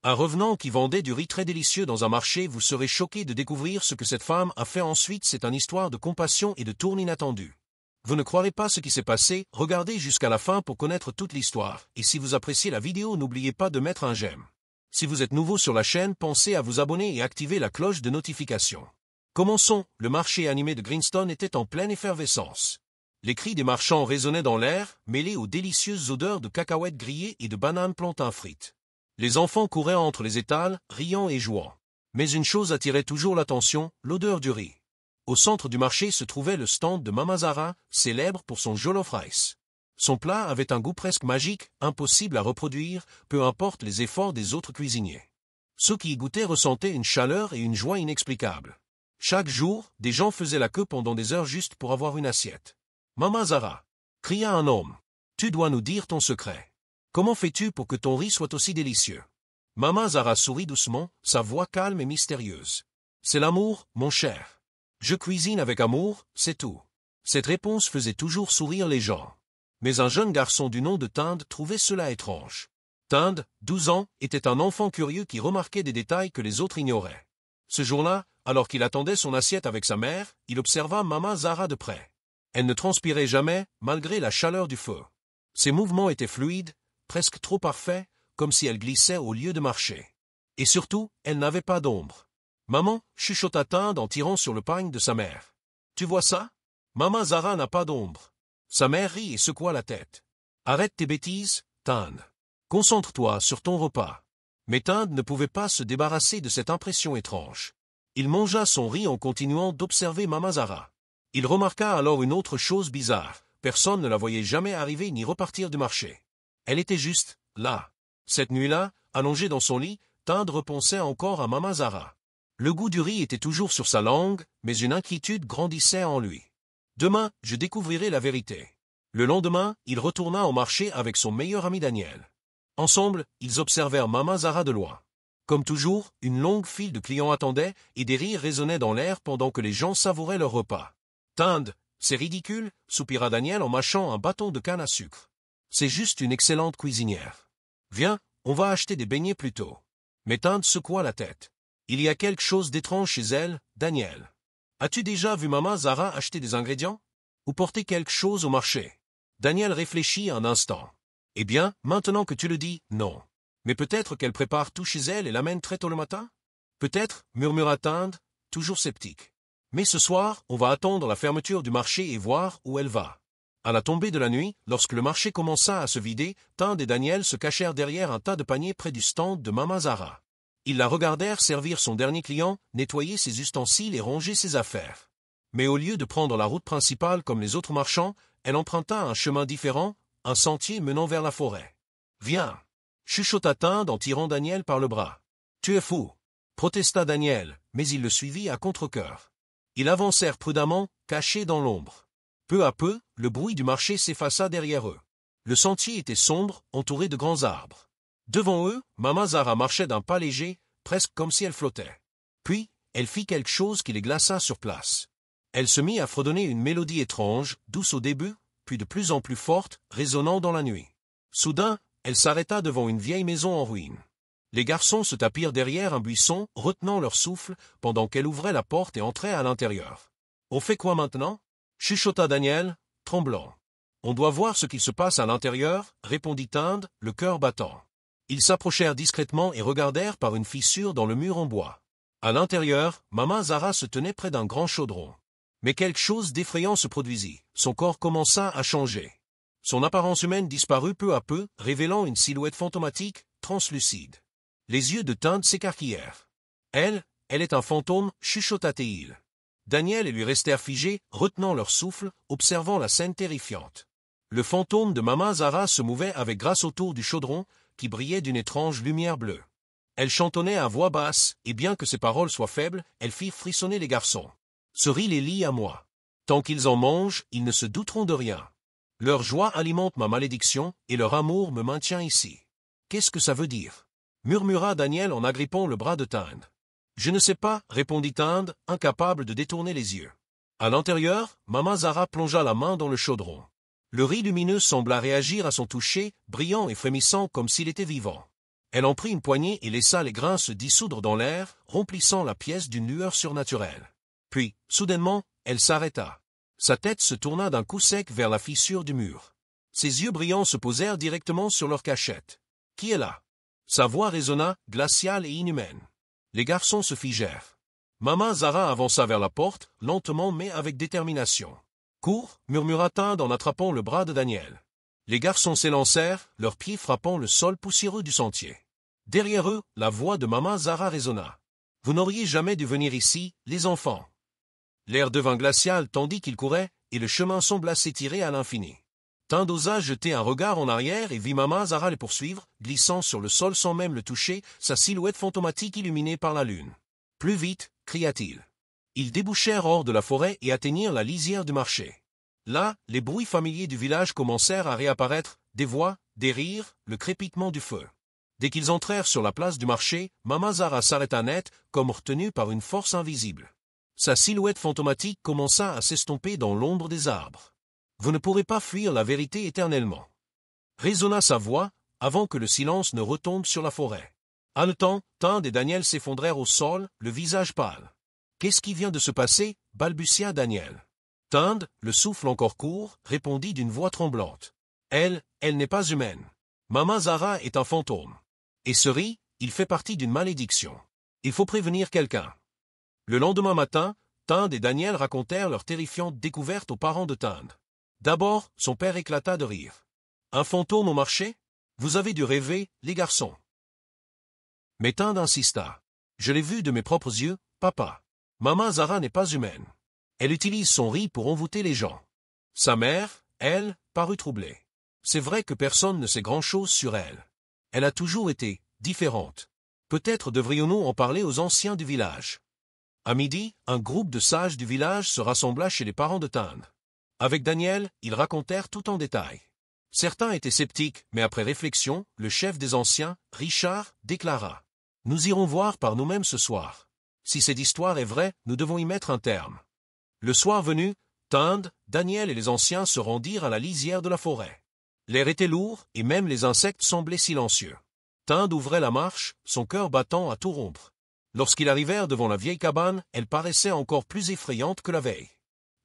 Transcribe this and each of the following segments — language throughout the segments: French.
Un revenant qui vendait du riz très délicieux dans un marché, vous serez choqué de découvrir ce que cette femme a fait ensuite. C'est une histoire de compassion et de tourne inattendue. Vous ne croirez pas ce qui s'est passé, regardez jusqu'à la fin pour connaître toute l'histoire. Et si vous appréciez la vidéo, n'oubliez pas de mettre un j'aime. Si vous êtes nouveau sur la chaîne, pensez à vous abonner et activer la cloche de notification. Commençons. Le marché animé de Greenstone était en pleine effervescence. Les cris des marchands résonnaient dans l'air, mêlés aux délicieuses odeurs de cacahuètes grillées et de bananes plantains frites. Les enfants couraient entre les étals, riant et jouant. Mais une chose attirait toujours l'attention, l'odeur du riz. Au centre du marché se trouvait le stand de Mama Zara, célèbre pour son jollof rice. Son plat avait un goût presque magique, impossible à reproduire, peu importe les efforts des autres cuisiniers. Ceux qui y goûtaient ressentaient une chaleur et une joie inexplicables. Chaque jour, des gens faisaient la queue pendant des heures juste pour avoir une assiette. « Mama Zara !» cria un homme. « Tu dois nous dire ton secret. Comment fais-tu pour que ton riz soit aussi délicieux ?» Mama Zara sourit doucement, sa voix calme et mystérieuse. « C'est l'amour, mon cher. Je cuisine avec amour, c'est tout. » Cette réponse faisait toujours sourire les gens. Mais un jeune garçon du nom de Tind trouvait cela étrange. Tind, 12 ans, était un enfant curieux qui remarquait des détails que les autres ignoraient. Ce jour-là, alors qu'il attendait son assiette avec sa mère, il observa Mama Zara de près. Elle ne transpirait jamais, malgré la chaleur du feu. Ses mouvements étaient fluides, presque trop parfaits, comme si elle glissait au lieu de marcher. Et surtout, elle n'avait pas d'ombre. « Maman » chuchota Tind en tirant sur le pagne de sa mère. « Tu vois ça? Mama Zara n'a pas d'ombre. » Sa mère rit et secoua la tête. « Arrête tes bêtises, Tind. Concentre-toi sur ton repas. » Mais Tind ne pouvait pas se débarrasser de cette impression étrange. Il mangea son riz en continuant d'observer Mama Zara. Il remarqua alors une autre chose bizarre. Personne ne la voyait jamais arriver ni repartir du marché. Elle était juste là. Cette nuit-là, allongée dans son lit, Tind repensait encore à Mama Zara. Le goût du riz était toujours sur sa langue, mais une inquiétude grandissait en lui. « Demain, je découvrirai la vérité. » Le lendemain, il retourna au marché avec son meilleur ami Daniel. Ensemble, ils observèrent Mama Zara de loin. Comme toujours, une longue file de clients attendait et des rires résonnaient dans l'air pendant que les gens savouraient leur repas. « Tind, c'est ridicule, » soupira Daniel en mâchant un bâton de canne à sucre. « C'est juste une excellente cuisinière. Viens, on va acheter des beignets plus tôt. » Mais Tind secoua la tête. « Il y a quelque chose d'étrange chez elle, Daniel. As-tu déjà vu Mama Zara acheter des ingrédients? Ou porter quelque chose au marché? » Daniel réfléchit un instant. « Eh bien, maintenant que tu le dis, non. Mais peut-être qu'elle prépare tout chez elle et l'amène très tôt le matin? Peut-être, murmura Tind, toujours sceptique. Mais ce soir, on va attendre la fermeture du marché et voir où elle va. » À la tombée de la nuit, lorsque le marché commença à se vider, Tind et Daniel se cachèrent derrière un tas de paniers près du stand de Mama Zara. Ils la regardèrent servir son dernier client, nettoyer ses ustensiles et ranger ses affaires. Mais au lieu de prendre la route principale comme les autres marchands, elle emprunta un chemin différent, un sentier menant vers la forêt. « Viens !» chuchota Tind en tirant Daniel par le bras. « Tu es fou !» protesta Daniel, mais il le suivit à contre-cœur. Ils avancèrent prudemment, cachés dans l'ombre. Peu à peu, le bruit du marché s'effaça derrière eux. Le sentier était sombre, entouré de grands arbres. Devant eux, Mama Zara marchait d'un pas léger, presque comme si elle flottait. Puis, elle fit quelque chose qui les glaça sur place. Elle se mit à fredonner une mélodie étrange, douce au début, puis de plus en plus forte, résonnant dans la nuit. Soudain, elle s'arrêta devant une vieille maison en ruine. Les garçons se tapirent derrière un buisson, retenant leur souffle, pendant qu'elle ouvrait la porte et entrait à l'intérieur. « On fait quoi maintenant » chuchota Daniel, tremblant. « On doit voir ce qu'il se passe à l'intérieur, » répondit Tind, le cœur battant. Ils s'approchèrent discrètement et regardèrent par une fissure dans le mur en bois. À l'intérieur, Mama Zara se tenait près d'un grand chaudron. Mais quelque chose d'effrayant se produisit. Son corps commença à changer. Son apparence humaine disparut peu à peu, révélant une silhouette fantomatique, translucide. Les yeux de Tind s'écarquillèrent. « Elle est un fantôme, » chuchota-t-il. Daniel et lui restèrent figés, retenant leur souffle, observant la scène terrifiante. Le fantôme de Mama Zara se mouvait avec grâce autour du chaudron, qui brillait d'une étrange lumière bleue. Elle chantonnait à voix basse, et bien que ses paroles soient faibles, elle fit frissonner les garçons. « Ce riz les lie à moi. Tant qu'ils en mangent, ils ne se douteront de rien. Leur joie alimente ma malédiction, et leur amour me maintient ici. Qu'est-ce que ça veut dire ?» murmura Daniel en agrippant le bras de Tind. « Je ne sais pas, » répondit Tind, incapable de détourner les yeux. À l'intérieur, Mama Zara plongea la main dans le chaudron. Le riz lumineux sembla réagir à son toucher, brillant et frémissant comme s'il était vivant. Elle en prit une poignée et laissa les grains se dissoudre dans l'air, remplissant la pièce d'une lueur surnaturelle. Puis, soudainement, elle s'arrêta. Sa tête se tourna d'un coup sec vers la fissure du mur. Ses yeux brillants se posèrent directement sur leur cachette. « Qui est là ?» Sa voix résonna, glaciale et inhumaine. Les garçons se figèrent. Maman Zara avança vers la porte, lentement mais avec détermination. « Cours !» murmura Tind en attrapant le bras de Daniel. Les garçons s'élancèrent, leurs pieds frappant le sol poussiéreux du sentier. Derrière eux, la voix de Maman Zara résonna. « Vous n'auriez jamais dû venir ici, les enfants. » L'air devint glacial tandis qu'ils couraient, et le chemin sembla s'étirer à l'infini. Tind osa jeter un regard en arrière et vit Maman Zara les poursuivre, glissant sur le sol sans même le toucher, sa silhouette fantomatique illuminée par la lune. « Plus vite !» cria-t-il. Ils débouchèrent hors de la forêt et atteignirent la lisière du marché. Là, les bruits familiers du village commencèrent à réapparaître, des voix, des rires, le crépitement du feu. Dès qu'ils entrèrent sur la place du marché, Maman Zara s'arrêta net, comme retenue par une force invisible. Sa silhouette fantomatique commença à s'estomper dans l'ombre des arbres. « Vous ne pourrez pas fuir la vérité éternellement. » résonna sa voix, avant que le silence ne retombe sur la forêt. Haletant, Tind et Daniel s'effondrèrent au sol, le visage pâle. « Qu'est-ce qui vient de se passer ?» balbutia Daniel. Tind, le souffle encore court, répondit d'une voix tremblante. « Elle n'est pas humaine. Maman Zara est un fantôme. Et ce riz, il fait partie d'une malédiction. Il faut prévenir quelqu'un. » Le lendemain matin, Tind et Daniel racontèrent leur terrifiante découverte aux parents de Tind. D'abord, son père éclata de rire. « Un fantôme au marché? Vous avez dû rêver, les garçons. » Mais Tind insista. « Je l'ai vu de mes propres yeux, papa. Maman Zara n'est pas humaine. Elle utilise son riz pour envoûter les gens. » Sa mère, elle, parut troublée. « C'est vrai que personne ne sait grand-chose sur elle. Elle a toujours été différente. Peut-être devrions-nous en parler aux anciens du village. » À midi, un groupe de sages du village se rassembla chez les parents de Tind. Avec Daniel, ils racontèrent tout en détail. Certains étaient sceptiques, mais après réflexion, le chef des anciens, Richard, déclara « Nous irons voir par nous-mêmes ce soir. Si cette histoire est vraie, nous devons y mettre un terme. » Le soir venu, Tind, Daniel et les anciens se rendirent à la lisière de la forêt. L'air était lourd, et même les insectes semblaient silencieux. Tind ouvrait la marche, son cœur battant à tout rompre. Lorsqu'ils arrivèrent devant la vieille cabane, elle paraissait encore plus effrayante que la veille.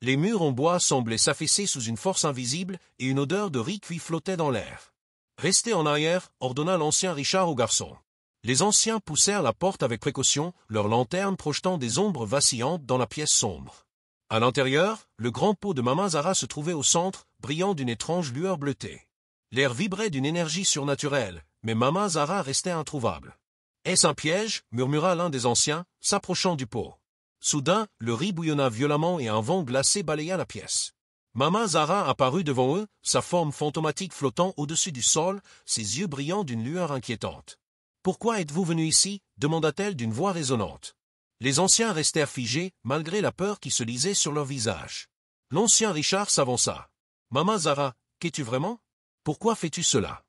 Les murs en bois semblaient s'affaisser sous une force invisible, et une odeur de riz cuit flottait dans l'air. « Restez en arrière », ordonna l'ancien Richard aux garçons. Les anciens poussèrent la porte avec précaution, leurs lanternes projetant des ombres vacillantes dans la pièce sombre. À l'intérieur, le grand pot de Maman Zara se trouvait au centre, brillant d'une étrange lueur bleutée. L'air vibrait d'une énergie surnaturelle, mais Maman Zara restait introuvable. « Est-ce un piège ?» murmura l'un des anciens, s'approchant du pot. Soudain, le riz bouillonna violemment et un vent glacé balaya la pièce. Maman Zara apparut devant eux, sa forme fantomatique flottant au-dessus du sol, ses yeux brillant d'une lueur inquiétante. « Pourquoi êtes-vous venu ici ?» demanda-t-elle d'une voix résonnante. Les anciens restèrent figés, malgré la peur qui se lisait sur leur visage. L'ancien Richard s'avança. « Maman Zara, qu'es-tu vraiment? Pourquoi fais-tu cela ?»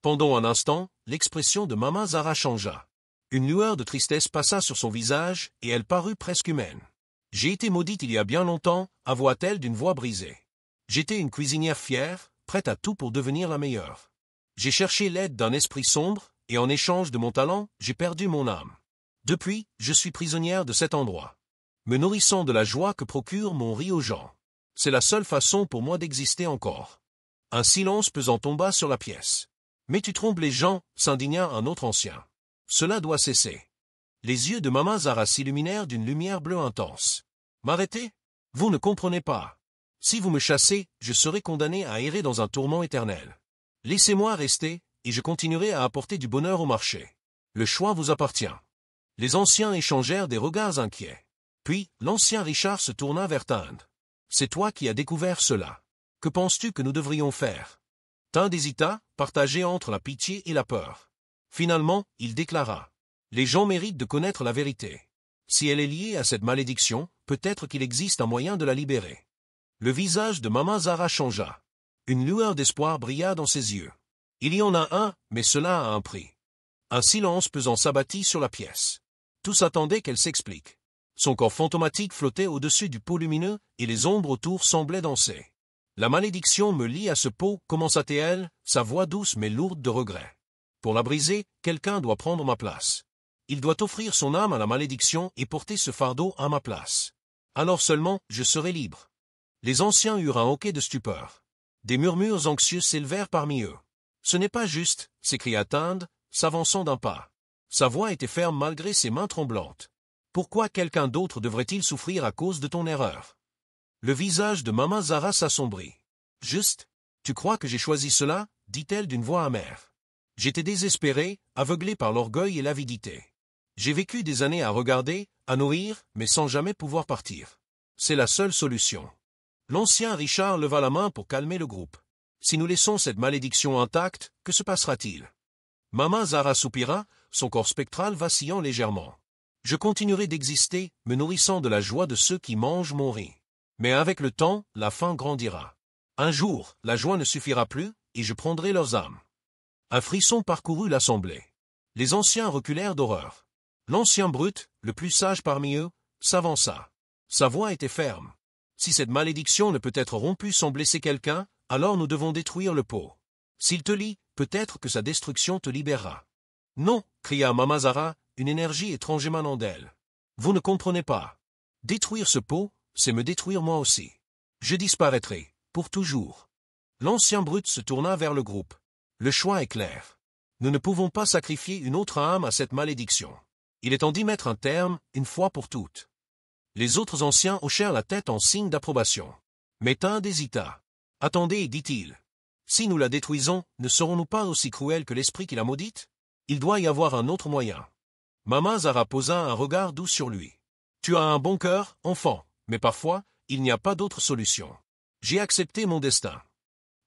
Pendant un instant, l'expression de Maman Zara changea. Une lueur de tristesse passa sur son visage, et elle parut presque humaine. « J'ai été maudite il y a bien longtemps », avoua-t-elle d'une voix brisée. « J'étais une cuisinière fière, prête à tout pour devenir la meilleure. J'ai cherché l'aide d'un esprit sombre, et en échange de mon talent, j'ai perdu mon âme. Depuis, je suis prisonnière de cet endroit, me nourrissant de la joie que procure mon riz aux gens. C'est la seule façon pour moi d'exister encore. » Un silence pesant tomba sur la pièce. « Mais tu trompes les gens » s'indigna un autre ancien. « Cela doit cesser. » Les yeux de Maman Zara s'illuminèrent d'une lumière bleue intense. « M'arrêter? Vous ne comprenez pas. Si vous me chassez, je serai condamné à errer dans un tourment éternel. Laissez-moi rester, et je continuerai à apporter du bonheur au marché. Le choix vous appartient. » Les anciens échangèrent des regards inquiets. Puis, l'ancien Richard se tourna vers Tind. « C'est toi qui as découvert cela. Que penses-tu que nous devrions faire ?» Tind hésita, partagé entre la pitié et la peur. Finalement, il déclara « Les gens méritent de connaître la vérité. Si elle est liée à cette malédiction, peut-être qu'il existe un moyen de la libérer. » Le visage de Maman Zara changea. Une lueur d'espoir brilla dans ses yeux. « Il y en a un, mais cela a un prix. » Un silence pesant s'abattit sur la pièce. Tous attendaient qu'elle s'explique. Son corps fantomatique flottait au-dessus du pot lumineux, et les ombres autour semblaient danser. « La malédiction me lie à ce pot, commença-t-elle, sa voix douce mais lourde de regret. Pour la briser, quelqu'un doit prendre ma place. Il doit offrir son âme à la malédiction et porter ce fardeau à ma place. Alors seulement, je serai libre. Les anciens eurent un hoquet de stupeur. Des murmures anxieux s'élevèrent parmi eux. Ce n'est pas juste, s'écria Tinde, s'avançant d'un pas. Sa voix était ferme malgré ses mains tremblantes. Pourquoi quelqu'un d'autre devrait-il souffrir à cause de ton erreur? Le visage de Mama Zara s'assombrit. Juste? Tu crois que j'ai choisi cela? Dit-elle d'une voix amère. J'étais désespéré, aveuglé par l'orgueil et l'avidité. J'ai vécu des années à regarder, à nourrir, mais sans jamais pouvoir partir. C'est la seule solution. L'ancien Richard leva la main pour calmer le groupe. Si nous laissons cette malédiction intacte, que se passera-t-il? Mama Zara soupira, son corps spectral vacillant légèrement. Je continuerai d'exister, me nourrissant de la joie de ceux qui mangent mon riz. Mais avec le temps, la faim grandira. Un jour, la joie ne suffira plus, et je prendrai leurs âmes. Un frisson parcourut l'assemblée. Les anciens reculèrent d'horreur. L'ancien brute, le plus sage parmi eux, s'avança. Sa voix était ferme. Si cette malédiction ne peut être rompue sans blesser quelqu'un, alors nous devons détruire le pot. S'il te lie, peut-être que sa destruction te libérera. Non, cria Mama Zara, une énergie étrange émanant d'elle. Vous ne comprenez pas. Détruire ce pot, c'est me détruire moi aussi. Je disparaîtrai, pour toujours. L'ancien brute se tourna vers le groupe. Le choix est clair. Nous ne pouvons pas sacrifier une autre âme à cette malédiction. Il est temps d'y mettre un terme, une fois pour toutes. Les autres anciens hochèrent la tête en signe d'approbation. Mais Tinde hésita. Attendez, dit-il. Si nous la détruisons, ne serons-nous pas aussi cruels que l'esprit qui la maudite? Il doit y avoir un autre moyen. Mama Zara posa un regard doux sur lui. Tu as un bon cœur, enfant, mais parfois, il n'y a pas d'autre solution. J'ai accepté mon destin.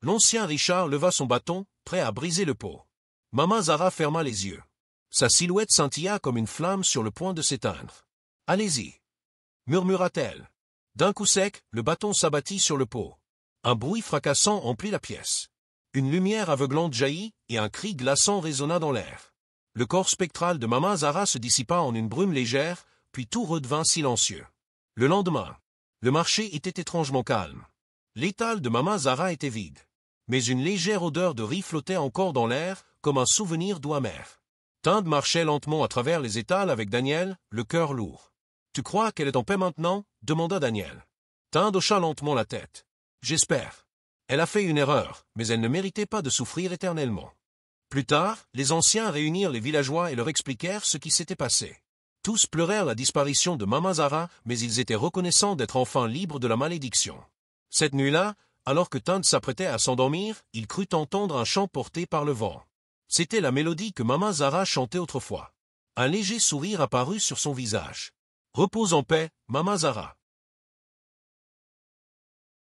L'ancien Richard leva son bâton, prêt à briser le pot. Mama Zara ferma les yeux. Sa silhouette scintilla comme une flamme sur le point de s'éteindre. Allez-y, murmura-t-elle. D'un coup sec, le bâton s'abattit sur le pot. Un bruit fracassant emplit la pièce. Une lumière aveuglante jaillit et un cri glaçant résonna dans l'air. Le corps spectral de Mama Zara se dissipa en une brume légère, puis tout redevint silencieux. Le lendemain, le marché était étrangement calme. L'étal de Mama Zara était vide. Mais une légère odeur de riz flottait encore dans l'air, comme un souvenir doux amer. Tinde marchait lentement à travers les étals avec Daniel, le cœur lourd. « Tu crois qu'elle est en paix maintenant ?» demanda Daniel. Tinde hocha lentement la tête. « J'espère. Elle a fait une erreur, mais elle ne méritait pas de souffrir éternellement. » Plus tard, les anciens réunirent les villageois et leur expliquèrent ce qui s'était passé. Tous pleurèrent la disparition de Mama Zara, mais ils étaient reconnaissants d'être enfin libres de la malédiction. Cette nuit-là, alors que Tinde s'apprêtait à s'endormir, il crut entendre un chant porté par le vent. C'était la mélodie que Mama Zara chantait autrefois. Un léger sourire apparut sur son visage. « Repose en paix, Mama Zara.